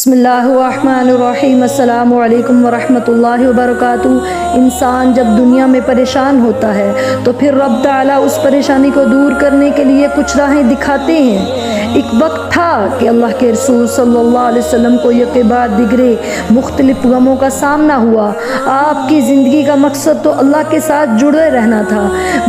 بسم اللہ الرحمن الرحیم۔ السلام علیکم ورحمۃ اللہ وبرکاتہ۔ انسان جب دنیا میں پریشان ہوتا ہے تو پھر رب تعالیٰ اس پریشانی کو دور کرنے کے لیے کچھ راہیں دکھاتے ہیں۔ ایک وقت تھا کہ اللہ کے رسول صلی اللہ علیہ وسلم کو یک بعد دیگرے مختلف غموں کا سامنا ہوا۔ آپ کی زندگی کا مقصد تو اللہ کے ساتھ جڑے رہنا تھا۔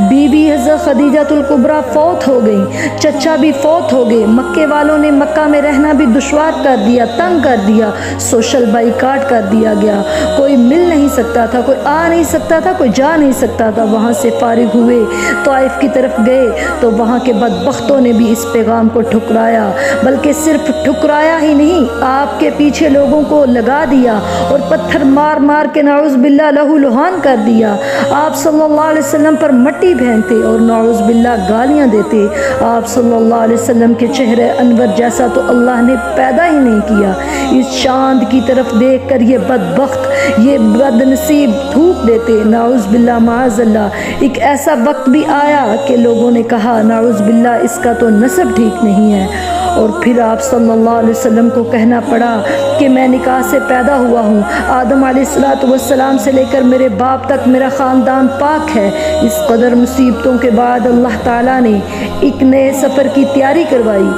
بیوی حضرت خدیجہ الکبریٰ فوت ہو گئیں، چچا بھی فوت ہو گئے۔ مکے والوں نے مکہ میں رہنا بھی دشوار کر دیا، تنگ کر دیا، سوشل بائیکاٹ کر دیا گیا۔ کوئی مل نہیں سکتا تھا، کوئی آ نہیں سکتا تھا، کوئی جا نہیں سکتا تھا۔ وہاں سے فارغ ہوئے، طائف کی طرف گئے تو وہاں کے بدبختوں نے بھی اس پیغام کو ٹھکرایا، بلکہ صرف ٹھکرایا ہی نہیں، آپ کے پیچھے لوگوں کو لگا دیا اور پتھر مار مار کے نعوذ باللہ لہو لہان کر دیا۔ آپ صلی اللہ علیہ وسلم پر مٹی پھینکتے اور نعوذ باللہ گالیاں دیتے۔ آپ صلی اللہ علیہ وسلم کے چہرے انور جیسا تو اللہ نے پیدا ہی نہیں کیا۔ اس چاند کی طرف دیکھ کر یہ بدبخت، یہ بد نصیب تھوک دیتے، نعوذ باللہ معاذ اللہ۔ ایک ایسا وقت بھی آیا کہ لوگوں نے کہا نعوذ باللہ اس کا تو نسب ٹھیک نہیں ہے، اور پھر آپ صلی اللہ علیہ وسلم کو کہنا پڑا کہ میں نکاح سے پیدا ہوا ہوں، آدم علیہ السلام سے لے کر میرے باپ تک میرا خاندان پاک ہے۔ اس قدر مصیبتوں کے بعد اللہ تعالیٰ نے ایک نئے سفر کی تیاری کروائی۔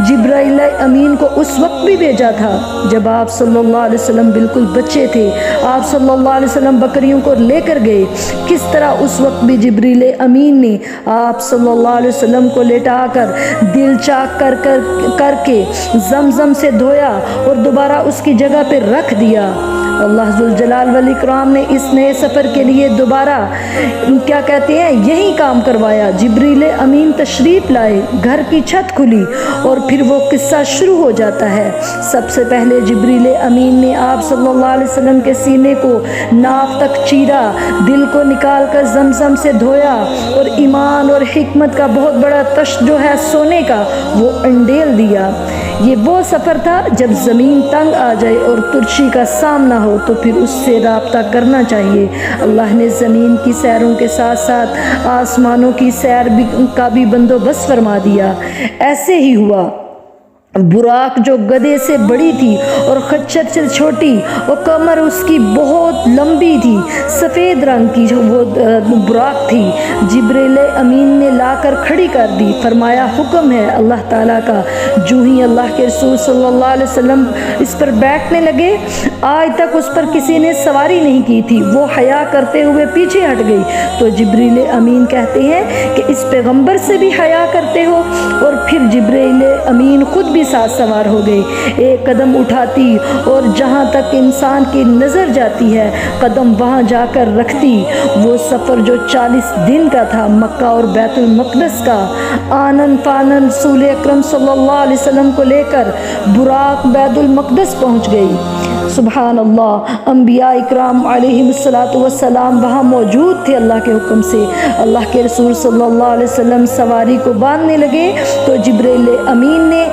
جبرائیل امین کو اس وقت بھی بھیجا تھا جب آپ صلی اللہ علیہ وسلم بالکل بچے تھے۔ آپ صلی اللہ علیہ وسلم بکریوں کو لے کر گئے۔ کس طرح اس وقت بھی جبرائیل امین نے آپ صلی اللہ علیہ وسلم کو لٹا کر دل چاک کر کے زمزم سے دھویا اور دوبارہ اس کی جگہ پہ رکھ دیا۔ اللہ ذوالجلال والاکرام نے اس نئے سفر کے لیے دوبارہ کیا کہتے ہیں یہی کام کروایا۔ جبریل امین تشریف لائے، گھر کی چھت کھلی اور پھر وہ قصہ شروع ہو جاتا ہے۔ سب سے پہلے جبریل امین نے آپ صلی اللہ علیہ وسلم کے سینے کو ناف تک چیرا، دل کو نکال کر زمزم سے دھویا اور ایمان اور حکمت کا بہت بڑا تشت جو ہے سونے کا وہ انڈیل دیا۔ یہ وہ سفر تھا جب زمین تنگ آ جائے اور ترشی کا سامنا ہو تو پھر اس سے رابطہ کرنا چاہیے۔ اللہ نے زمین کی سیروں کے ساتھ ساتھ آسمانوں کی سیر کا بھی بندوبست فرما دیا۔ ایسے ہی ہوا۔ براق جو گدھے سے بڑی تھی اور خچر سے چھوٹی اور کمر اس کی بہت لمبی تھی، سفید رنگ کی جو وہ براق تھی، جبریل امین نے لا کر کھڑی کر دی۔ فرمایا حکم ہے اللہ تعالیٰ کا۔ جو ہی اللہ کے رسول صلی اللہ علیہ وسلم اس پر بیٹھنے لگے، آج تک اس پر کسی نے سواری نہیں کی تھی، وہ حیا کرتے ہوئے پیچھے ہٹ گئی تو جبریل امین کہتے ہیں کہ اس پیغمبر سے بھی حیا کرتے ہو؟ اور پھر جبریل امین خود بھی ساتھ سوار ہو گئے۔ ایک قدم اٹھاتی اور جہاں تک انسان کی نظر جاتی ہے قدم وہاں جا کر رکھتی۔ وہ سفر جو 40 دن کا تھا، مکہ اور بیت المقدس کا، آنن فانن رسول اکرم صلی اللہ علیہ وسلم کو لے کر براق بیت المقدس پہنچ گئی۔ سبحان اللہ، انبیاء اکرام علیہم السلام وہاں موجود تھے اللہ کے حکم سے۔ اللہ کے رسول صلی اللہ علیہ وسلم سواری کو باندھنے لگے تو جبریل امین نے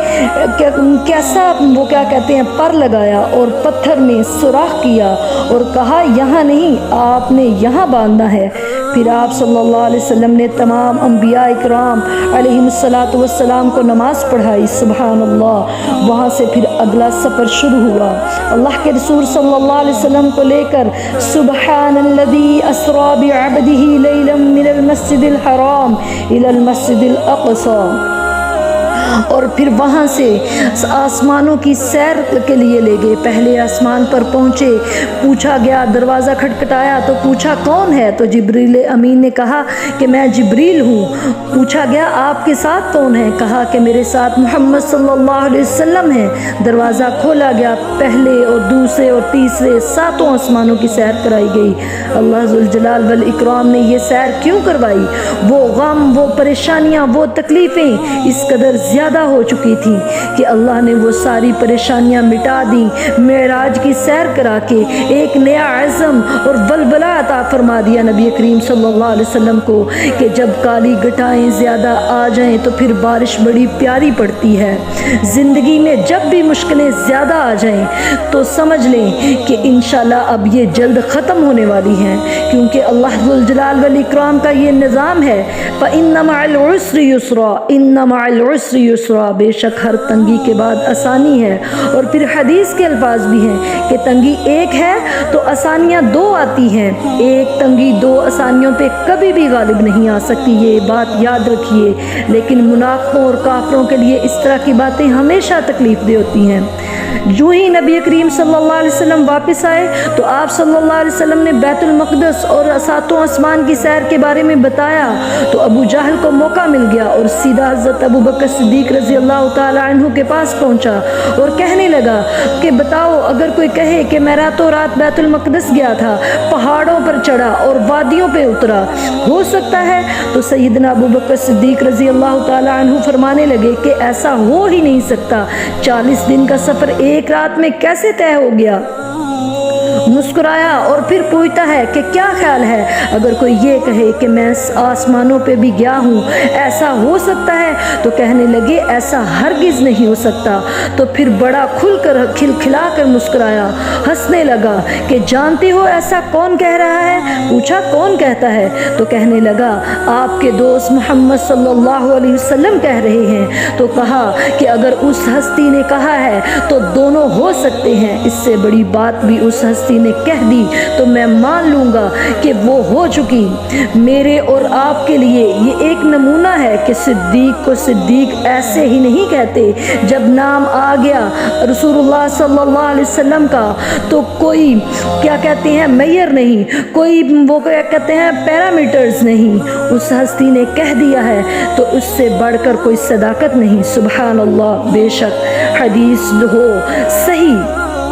کیسا وہ کیا کہتے ہیں پر لگایا اور پتھر میں سوراخ کیا اور کہا یہاں نہیں، آپ نے یہاں باندھنا ہے۔ پھر آپ صلی اللہ علیہ وسلم نے تمام انبیاء اکرام علیہم السلام کو نماز پڑھائی۔ سبحان اللہ۔ وہاں سے پھر اگلا سفر شروع ہوا۔ اللہ کے رسول صلی اللہ علیہ وسلم کو لے کر سبحان الذی اسری بعبدہ لیلا من المسجد الحرام الی المسجد الاقصی، اور پھر وہاں سے آسمانوں کی سیر کے لیے لے گئے۔ پہلے آسمان پر پہنچے، پوچھا گیا، دروازہ کھٹکھٹایا تو پوچھا کون ہے؟ تو جبریل امین نے کہا کہ میں جبریل ہوں۔ پوچھا گیا آپ کے ساتھ کون ہے؟ کہا کہ میرے ساتھ محمد صلی اللہ علیہ وسلم ہے۔ دروازہ کھولا گیا، پہلے اور دوسرے اور تیسرے 7 آسمانوں کی سیر کرائی گئی۔ اللہ ذوالجلال والاکرام نے یہ سیر کیوں کروائی؟ وہ غم، وہ پریشانیاں، وہ تکلیفیں اس قدر زیادہ ہو چکی تھی کہ اللہ نے وہ ساری پریشانیاں مٹا دیں، معراج کی سیر کرا کے ایک نیا عزم اور ولولہ عطا فرما دیا نبی کریم صلی اللہ علیہ وسلم کو کہ جب کالی گھٹائیں زیادہ آ جائیں تو پھر بارش بڑی پیاری پڑتی ہے۔ زندگی میں جب بھی مشکلیں زیادہ آ جائیں تو سمجھ لیں کہ انشاءاللہ اب یہ جلد ختم ہونے والی ہیں، کیونکہ اللہ ذوالجلال والاکرام کا یہ نظام ہے فَإِنَّ مَعَ الْعُسْرِ يُسْرًا، إِنَّ مَعَ الْعُسْرِ युस्रा, बेशक हर तंगी के बाद आसानी है। और फिर हदीस के अल्फाज भी हैं कि तंगी एक है तो आसानियाँ दो आती हैं, एक तंगी दो आसानियों पे कभी भी गालिब नहीं आ सकती, ये बात याद रखिए। लेकिन मुनाफिकों और काफिरों के लिए इस तरह की बातें हमेशा तकलीफ दे होती हैं। जो ही नबी करीम सल्लल्लाहु अलैहि वसल्लम वापस आए तो आप सल्लल्लाहु अलैहि वसल्लम ने बैतुल मक़दस और सातों आसमान की सैर के बारे में बताया तो अबू जहल को मौका मिल गया और सीधा हज़रत अबू बकर सिद्दीक़ रज़ी अल्लाह ताला अन्हु के पास पहुंचा और कहने लगा कि बताओ, अगर कोई कहे कि मैं रातों रात बैतुल मक़दस गया था, पहाड़ों पर चढ़ा और वादियों पे उतरा, हो सकता है? तो सैयदना अबू बकर सिद्दीक़ रज़ी अल्लाह ताला अन्हु फरमाने लगे कि ऐसा हो ही नहीं सकता, 40 दिन का सफ़र एक रात में कैसे तय हो गया? मुस्कुराया और फिर पूछता है कि क्या ख्याल है, अगर कोई ये कहे कि मैं आसमानों पे भी गया हूँ, ऐसा हो सकता है? तो कहने लगे ऐसा हरगिज़ नहीं हो सकता। तो फिर बड़ा खुलकर खिलखिला कर मुस्कुराया, हंसने लगा कि जानते हो ऐसा कौन कह रहा है? पूछा कौन कहता है? तो कहने लगा आपके दोस्त मोहम्मद सल्लल्लाहु अलैहि वसल्लम कह रहे हैं। तो कहा कि अगर उस हस्ती ने कहा है तो दोनों हो सकते हैं, इससे बड़ी बात भी उस हस्ती ने कह दी तो मैं मान लूंगा कि वो हो चुकी। मेरे और आपके लिए ये एक नमूना है कि सिद्दीक को सिद्दीक ऐसे ही नहीं कहते। जब नाम आ गया रसूलुल्लाह सल्लल्लाहु अलैहि वसल्लम का तो कोई क्या कहते हैं मैयर नहीं, कोई वो क्या कहते हैं पैरामीटर्स नहीं, उस हस्ती ने कह दिया है तो उससे बढ़कर कोई सदाकत नहीं। सुभान अल्लाह। बेशक हदीस हो सही,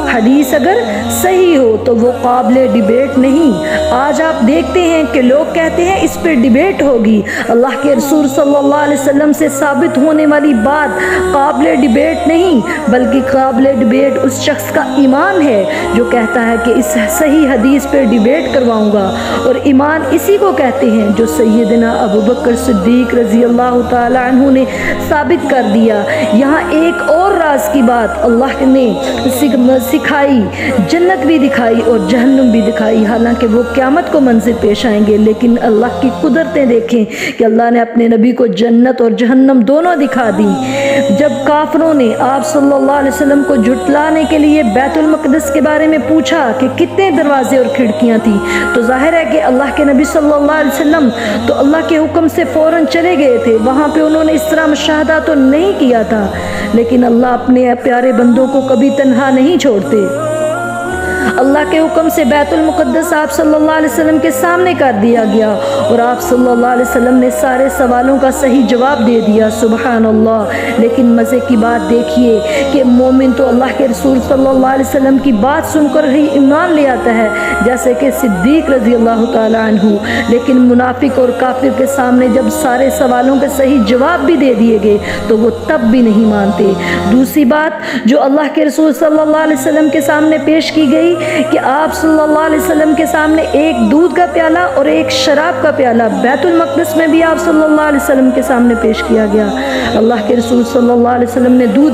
हदीस अगर सही हो तो वो काबिल डिबेट नहीं। आज आप देखते हैं कि लोग कहते हैं इस पे डिबेट होगी। अल्लाह के रसूल सल्लल्लाहु अलैहि वसल्लम से साबित होने वाली बात काबिल डिबेट नहीं, बल्कि काबिल डिबेट उस शख्स का ईमान है जो कहता है कि इस सही हदीस पे डिबेट करवाऊंगा। और ईमान इसी को कहते हैं जो सैयदना अबू बकर सिद्दीक़ रज़ी अल्लाह ताला अन्हु ने साबित कर दिया। यहाँ एक और राज की बात अल्लाह ने सिखाई, जन्नत भी दिखाई और जहन्नुम भी दिखाई। हालांकि वो क़यामत को मंजिल पेश आएंगे, लेकिन अल्लाह की कुदरतें देखें कि अल्लाह ने अपने नबी को जन्नत और जहन्नम दोनों दिखा दी। जब काफिरों ने आप सल्लल्लाहु अलैहि वसल्लम को जुटलाने के लिए बैतुल मक़दस के बारे में पूछा कि कितने दरवाजे और खिड़कियां थी, तो जाहिर है कि अल्लाह के नबी सल्लल्लाहु अलैहि वसल्लम तो अल्लाह के हुक्म से फ़ौरन चले गए थे। वहाँ पे उन्होंने इस तरह मुशाहदा तो नहीं किया था, लेकिन अल्लाह अपने प्यारे बंदों को कभी तन्हा नहीं छोड़ते। अल्लाह के हुक्म से बैतुल मुक़द्दस आप सल्लल्लाहु अलैहि वसल्लम के सामने कर दिया गया और आप सल्लल्लाहु अलैहि वसल्लम ने सारे सवालों का सही जवाब दे दिया। सुभान अल्लाह। लेकिन मज़े की बात देखिए कि मोमिन तो अल्लाह के रसूल सल्लल्लाहु अलैहि वसल्लम की बात सुनकर ही ईमान ले आता है, जैसे कि सिद्दीक़ रज़ी अल्लाह ताला अन्हु। लेकिन मुनाफिक और काफिर के सामने जब सारे सवालों के सही जवाब भी दे दिए गए तो वो तब भी नहीं मानते। दूसरी बात जो अल्लाह के रसूल सल्लल्लाहु अलैहि वसल्लम के सामने पेश की गई कि आप सल्लल्लाहु अलैहि वसल्लम के सामने एक दूध का प्याला और एक शराब का प्याला बैतुल मक़दस में भी आप सल्लल्लाहु अलैहि वसल्लम के सामने पेश किया गया। अल्लाह के रसूल सल्लल्लाहु अलैहि वसल्लम ने दूध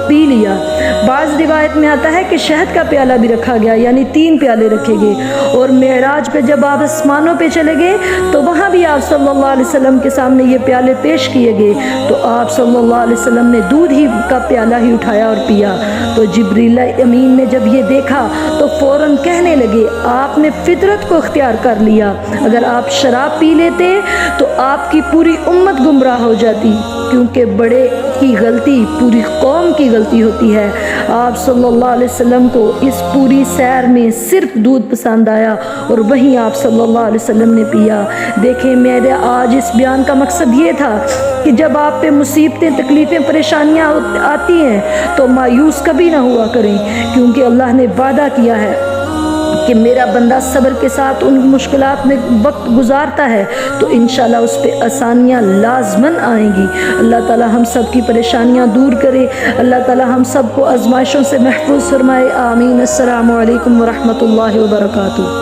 पी लिया। बाज़ रिवायत में आता है कि शहद का प्याला भी रखा गया, यानी 3 प्याले रखे गए। और मेराज पे जब आप आसमानों पे चले गए तो वहाँ भी आप सल्लल्लाहु अलैहि वसल्लम के सामने ये प्याले पेश किए गए, तो आप सल्लल्लाहु अलैहि वसल्लम ने दूध ही का प्याला ही उठाया और पिया। तो जिब्रील अमीन ने जब ये देखा तो फ़ौरन कहने लगे आपने फितरत को इख्तियार कर लिया। अगर आप शराब पी लेते तो आपकी पूरी उम्मत गुमराह हो जाती, क्योंकि बड़े की गलती पूरी कौम की गलती होती है। आप सल्लल्लाहु अलैहि वसल्लम को इस पूरी सैर में सिर्फ दूध पसंद आया और वहीं आप सल्लल्लाहु अलैहि वसल्लम ने पिया। देखें, मेरे आज इस बयान का मकसद ये था कि जब आप पे मुसीबतें, तकलीफ़ें, परेशानियाँ आती हैं तो मायूस कभी ना हुआ करें, क्योंकि अल्लाह ने वादा किया है कि मेरा बंदा सब्र के साथ उन मुश्किलात में वक्त गुजारता है तो इंशाल्लाह उस पर आसानियाँ लाजमन आएंगी। अल्लाह ताला हम सब की परेशानियाँ दूर करे, अल्लाह ताला हम सब को आजमाइशों से महफूज फरमाए। आमीन। अस्सलामु अलैकुम व रहमतुल्लाहि व बरकातुहू।